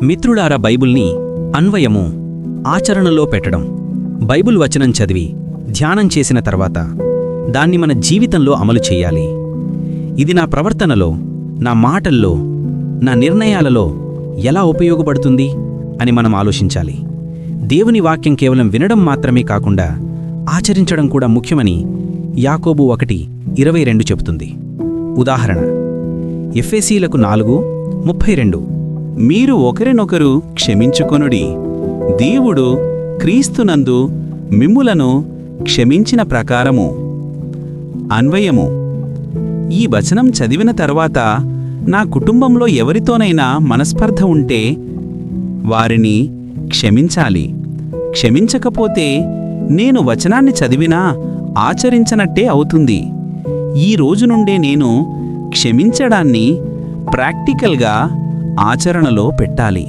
మిత్రులారా, బైబిల్ని అన్వయము, ఆచరణలో పెట్టడం. బైబిల్ వచనం చదివి ధ్యానం చేసిన తర్వాత దాన్ని మన జీవితంలో అమలు చెయ్యాలి. ఇది నా ప్రవర్తనలో, నా మాటల్లో, నా నిర్ణయాలలో ఎలా ఉపయోగపడుతుంది అని మనం ఆలోచించాలి. దేవుని వాక్యం కేవలం వినడం మాత్రమే కాకుండా ఆచరించడం కూడా ముఖ్యమని యాకోబు 1:22 చెబుతుంది. ఉదాహరణ, ఎఫెసీయులకు 4:32. మీరు ఒకరినొకరు క్షమించుకొనుడి, దేవుడు క్రీస్తునందు మిమ్ములను క్షమించిన ప్రకారము. అన్వయము: ఈ వచనం చదివిన తర్వాత నా కుటుంబంలో ఎవరితోనైనా మనస్పర్ధ ఉంటే వారిని క్షమించాలి. క్షమించకపోతే నేను వచనాన్ని చదివినా ఆచరించనట్టే అవుతుంది. ఈ రోజు నుండే నేను క్షమించడాన్ని ప్రాక్టికల్గా ఆచరణలో పెట్టాలి.